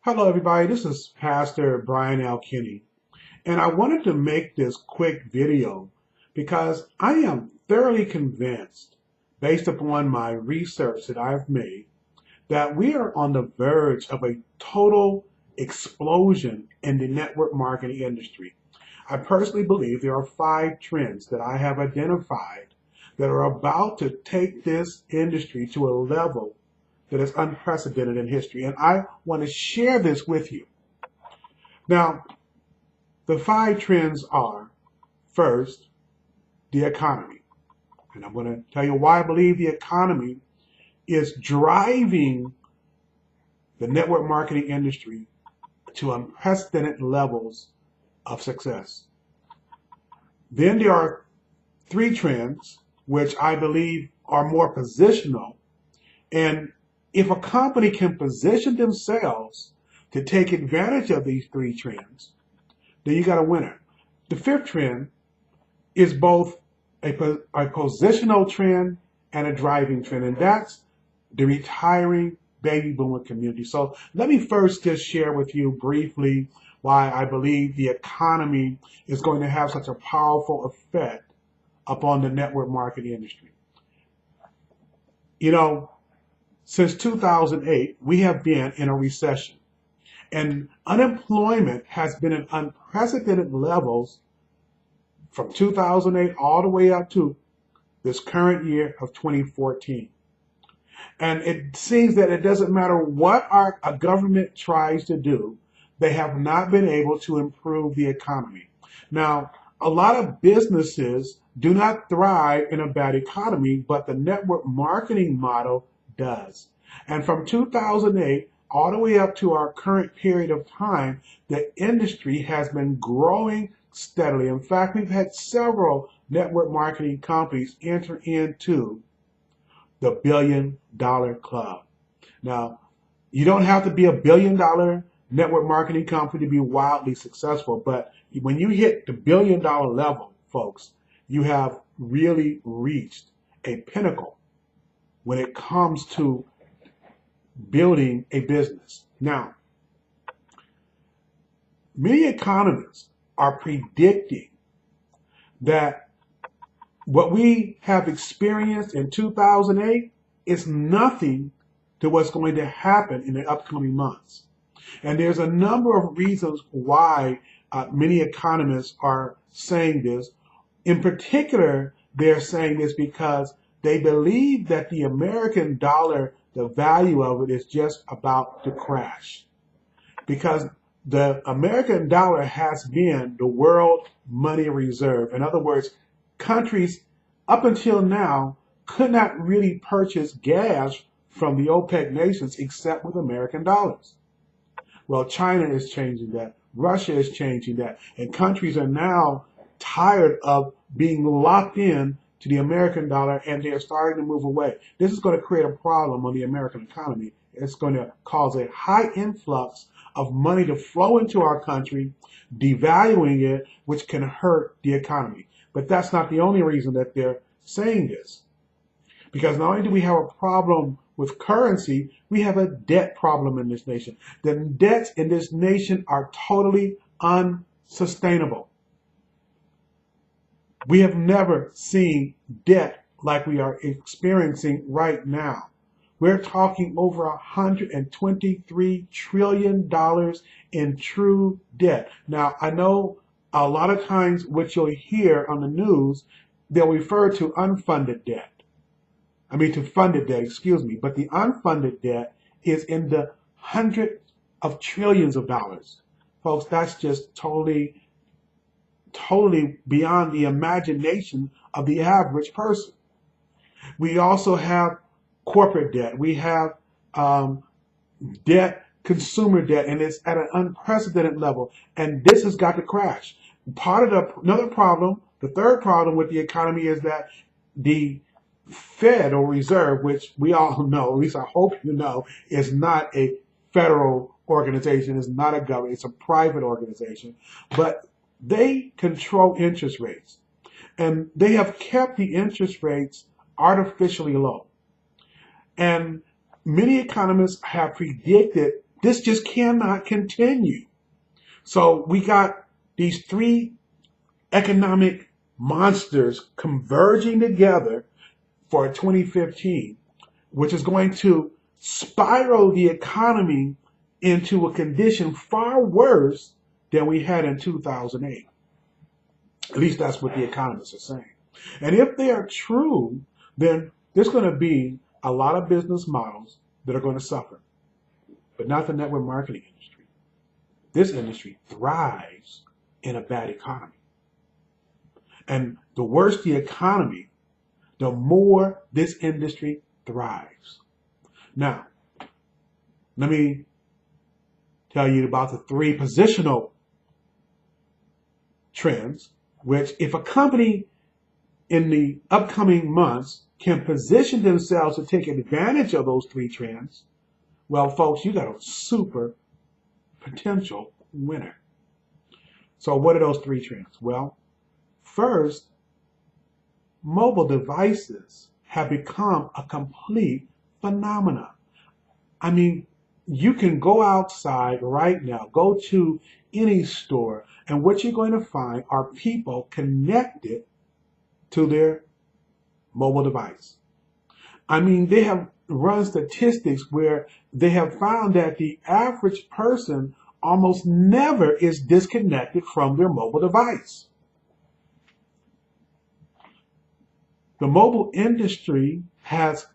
Hello, everybody. This is Pastor Bryan L Kinney, and I wanted to make this quick video because I am thoroughly convinced, based upon my research that I've made, that we are on the verge of a total explosion in the network marketing industry. I personally believe there are 5 trends that I have identified that are about to take this industry to a level that is unprecedented in history. And I want to share this with you. Now, the 5 trends are: first, the economy. And I'm going to tell you why I believe the economy is driving the network marketing industry to unprecedented levels of success. Then there are 3 trends which I believe are more positional, and if a company can position themselves to take advantage of these 3 trends, then you got a winner. The 5th trend is both a positional trend and a driving trend, and that's the retiring baby boomer community. So let me first just share with you briefly why I believe the economy is going to have such a powerful effect upon the network marketing industry. You know, since 2008, we have been in a recession, and unemployment has been at unprecedented levels from 2008 all the way up to this current year of 2014. And it seems that it doesn't matter what a government tries to do, they have not been able to improve the economy. Now, a lot of businesses do not thrive in a bad economy, but the network marketing model does. And from 2008 all the way up to our current period of time, the industry has been growing steadily. In fact, we've had several network marketing companies enter into the $1 billion club. Now, you don't have to be a $1 billion network marketing company to be wildly successful, but when you hit the $1 billion level, folks, you have really reached a pinnacle when it comes to building a business. Now, many economists are predicting that what we have experienced in 2008 is nothing to what's going to happen in the upcoming months. And there's a number of reasons why many economists are saying this. In particular, they're saying this because they believe that the American dollar, the value of it, is just about to crash. Because the American dollar has been the world money reserve. In other words, countries up until now could not really purchase gas from the OPEC nations except with American dollars. Well, China is changing that. Russia is changing that. And countries are now tired of being locked in to the American dollar, and they're starting to move away. This is going to create a problem on the American economy. It's going to cause a high influx of money to flow into our country, devaluing it, which can hurt the economy. But that's not the only reason that they're saying this. Because not only do we have a problem with currency, we have a debt problem in this nation. The debts in this nation are totally unsustainable. We have never seen debt like we are experiencing right now. We're talking over $123 trillion in true debt. Now, I know a lot of times what you'll hear on the news, they'll refer to unfunded debt. To funded debt, excuse me. But the unfunded debt is in the hundreds of trillions of dollars. Folks, that's just totally beyond the imagination of the average person. We also have corporate debt. We have debt, consumer debt, and it's at an unprecedented level. And this has got to crash. Another problem, the third problem with the economy is that the Fed or Reserve, which we all know, at least I hope you know, is not a federal organization, is not a government, it's a private organization, but they control interest rates. And they have kept the interest rates artificially low. And many economists have predicted This just cannot continue. So we got these three economic monsters converging together for 2015, which is going to spiral the economy into a condition far worse than we had in 2008. At least that's what the economists are saying. And if they are true, then there's going to be a lot of business models that are going to suffer, but not the network marketing industry. This industry thrives in a bad economy. And the worse the economy, the more this industry thrives. Now, let me tell you about the three positional trends, which if a company in the upcoming months can position themselves to take advantage of those three trends, well, folks, you got a super potential winner. So what are those three trends? Well, first, mobile devices have become a complete phenomenon. I mean, you can go outside right now, go to any store, and what you're going to find are people connected to their mobile device. I mean, they have run statistics where they have found that the average person almost never is disconnected from their mobile device. The mobile industry has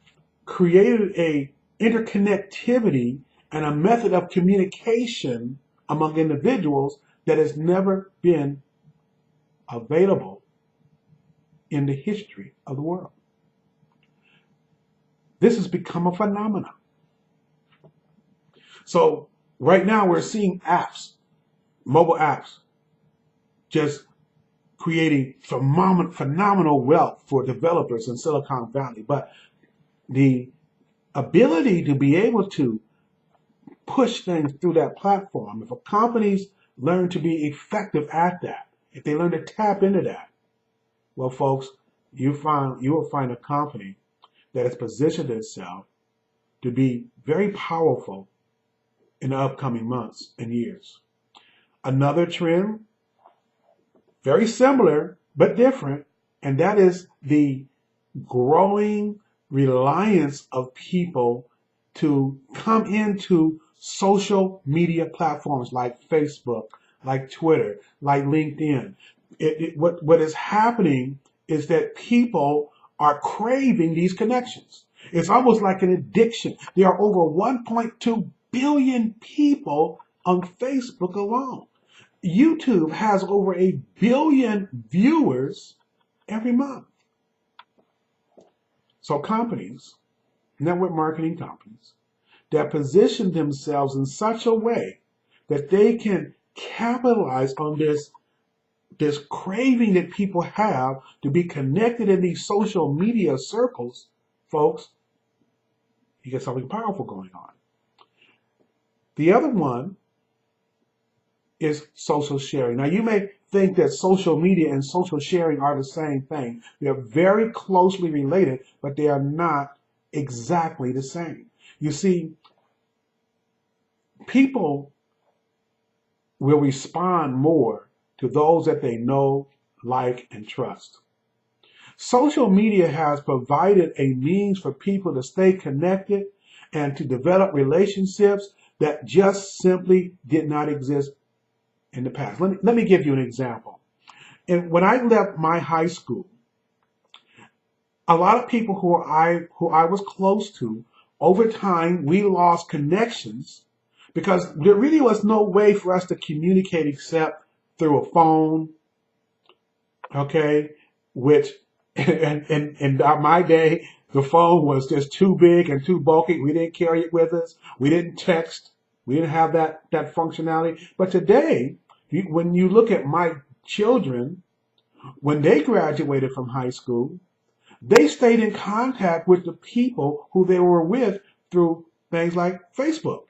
created a interconnectivity and a method of communication among individuals that has never been available in the history of the world. This has become a phenomenon. So right now we're seeing apps, mobile apps, just creating phenomenal wealth for developers in Silicon Valley. But the ability to be able to push things through that platform, if companies learn to be effective at that, if they learn to tap into that, well, folks, you will find a company that has positioned itself to be very powerful in the upcoming months and years. Another trend, very similar but different, and that is the growing reliance of people to come into social media platforms like Facebook, like Twitter, like LinkedIn. What is happening is that people are craving these connections. It's almost like an addiction. There are over 1.2 billion people on Facebook alone. YouTube has over 1 billion viewers every month. So companies, network marketing companies, that position themselves in such a way that they can capitalize on this craving that people have to be connected in these social media circles, folks, you get something powerful going on. The other one is social sharing. Now, you may think that social media and social sharing are the same thing. They're very closely related, but they are not exactly the same. You see, people will respond more to those that they know, like, and trust. Social media has provided a means for people to stay connected and to develop relationships that just simply did not exist in the past. Let me give you an example. And when I left my high school, a lot of people who I was close to, over time, we lost connections because there really was no way for us to communicate except through a phone, okay, which in my day, the phone was just too big and too bulky. We didn't carry it with us. We didn't text. We didn't have that functionality. But today, when you look at my children, when they graduated from high school, they stayed in contact with the people who they were with through things like Facebook.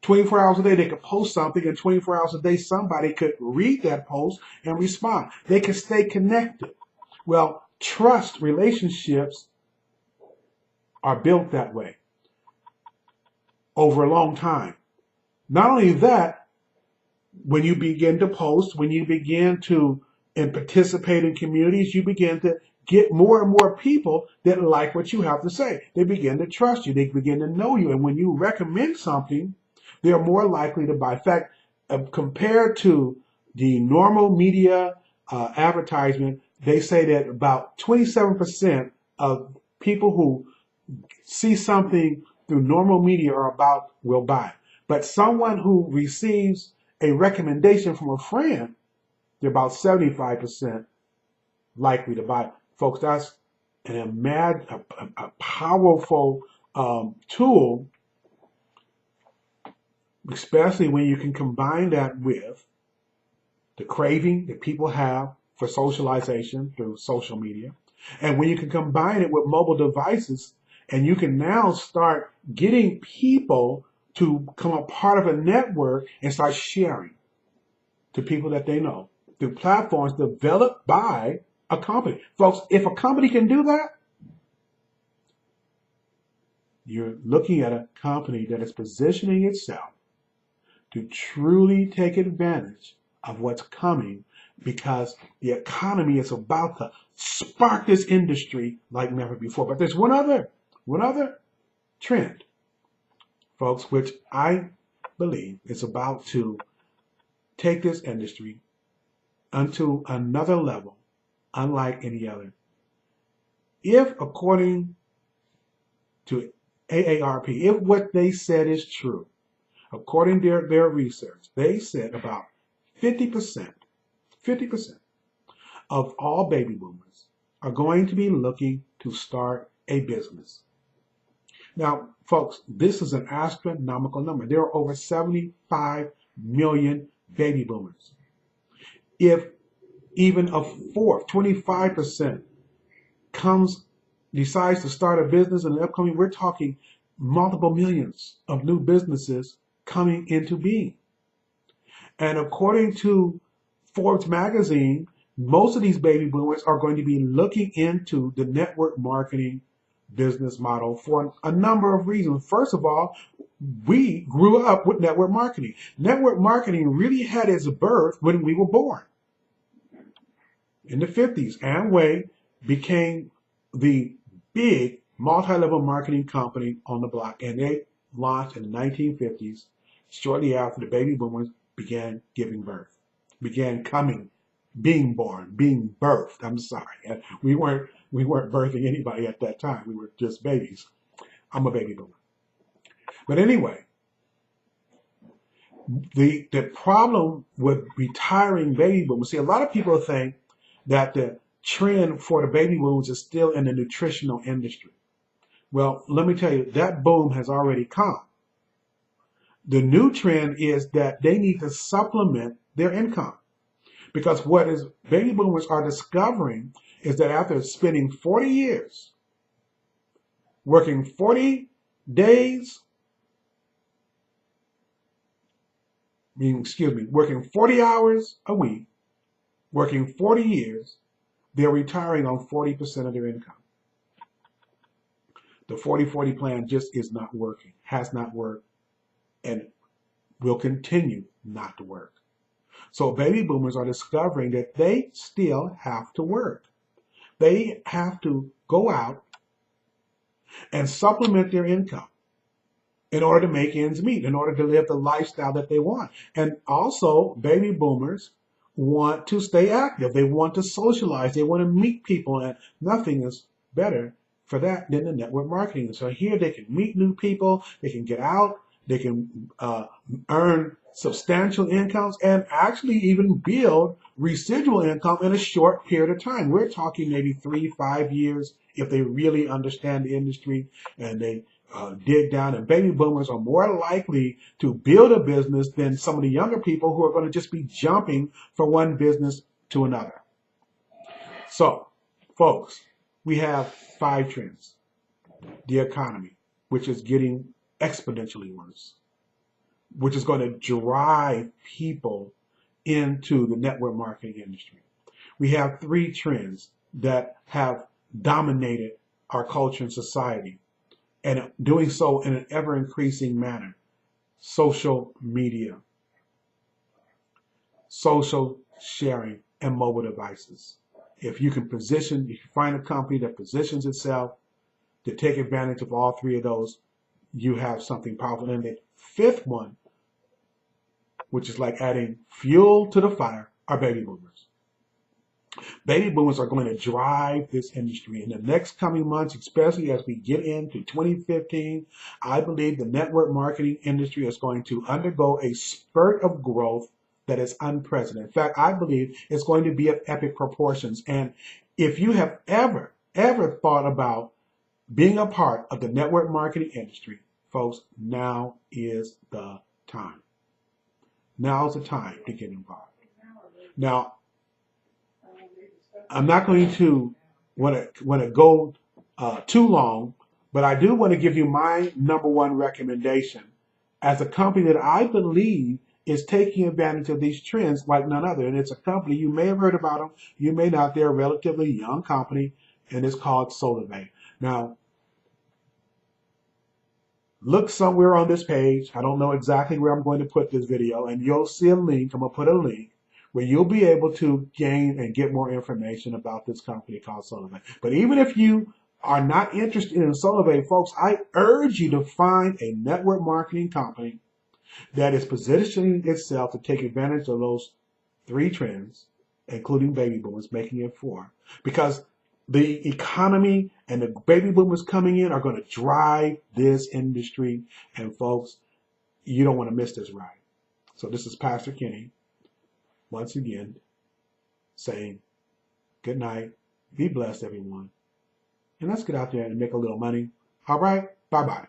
24 hours a day, they could post something, and 24 hours a day, somebody could read that post and respond. They could stay connected. Well, trust relationships are built that way over a long time. Not only that, when you begin to post, when you begin to and participate in communities, you begin to get more and more people that like what you have to say. They begin to trust you. They begin to know you. And when you recommend something, they're more likely to buy. In fact, compared to the normal media advertisement, they say that about 27% of people who see something through normal media or about will buy. But someone who receives a recommendation from a friend, they're about 75% likely to buy. Folks, that's a powerful tool, especially when you can combine that with the craving that people have for socialization through social media. And when you can combine it with mobile devices, and you can now start getting people to become a part of a network and start sharing to people that they know through platforms developed by a company. Folks, if a company can do that, you're looking at a company that is positioning itself to truly take advantage of what's coming, because the economy is about to spark this industry like never before. But there's one other trend, folks, which I believe is about to take this industry unto another level, unlike any other. If, according to AARP, if what they said is true, according to their research, they said about 50% of all baby boomers are going to be looking to start a business. Now, folks, this is an astronomical number. There are over 75 million baby boomers. If even a fourth, 25%, decides to start a business in the upcoming, we're talking multiple millions of new businesses coming into being. And according to Forbes magazine, most of these baby boomers are going to be looking into the network marketing business model for a number of reasons. First of all, we grew up with network marketing. Network marketing really had its birth when we were born. In the 50s, Amway became the big multi-level marketing company on the block, and they launched in the 1950s, shortly after the baby boomers began giving birth, began coming, being born, being birthed. I'm sorry, we weren't birthing anybody at that time. We were just babies. I'm a baby boomer. But anyway, the problem with retiring baby boomers, see, a lot of people think that the trend for the baby boomers is still in the nutritional industry. Well, let me tell you, that boom has already come. The new trend is that they need to supplement their income, because what is baby boomers are discovering is that after spending 40 years working 40 days, working 40 hours a week, working 40 years, they're retiring on 40% of their income. The 40-40 plan just is not working, has not worked, and will continue not to work. So baby boomers are discovering that they still have to work. They have to go out and supplement their income in order to make ends meet, in order to live the lifestyle that they want. And also, baby boomers want to stay active. They want to socialize. They want to meet people, and nothing is better for that than the network marketing. So here they can meet new people, they can get out, they can earn substantial incomes, and actually even build residual income in a short period of time. We're talking maybe 3-5 years if they really understand the industry and they dig down. And baby boomers are more likely to build a business than some of the younger people who are going to just be jumping from one business to another. So, folks, we have 5 trends. The economy, which is getting exponentially worse, which is going to drive people into the network marketing industry. We have 3 trends that have dominated our culture and society, and doing so in an ever-increasing manner. social media, social sharing, and mobile devices. If you find a company that positions itself to take advantage of all three of those, you have something powerful. And the fifth one, which is like adding fuel to the fire, are baby boomers. Baby boomers are going to drive this industry in the next coming months, especially as we get into 2015. I believe the network marketing industry is going to undergo a spurt of growth that is unprecedented. In fact, I believe it's going to be of epic proportions. And if you have ever thought about being a part of the network marketing industry, folks, now is the time. Now is the time to get involved. Now, I'm not going to want to go too long, but I do want to give you my number one recommendation as a company that I believe is taking advantage of these trends like none other. And it's a company, you may have heard about them, you may not. They're a relatively young company, and it's called SocialNediaFx. Now, look somewhere on this page. I don't know exactly where I'm going to put this video, and you'll see a link. I'm going to put a link where you'll be able to gain and get more information about this company called SocialNediaFx. But even if you are not interested in SocialNediaFx, folks, I urge you to find a network marketing company that is positioning itself to take advantage of those three trends, including baby boomers, making it four. Because the economy and the baby boomers coming in are going to drive this industry. And folks, you don't want to miss this ride. So this is Pastor Kinney, once again, saying good night, be blessed, everyone. And let's get out there and make a little money. All right, bye-bye.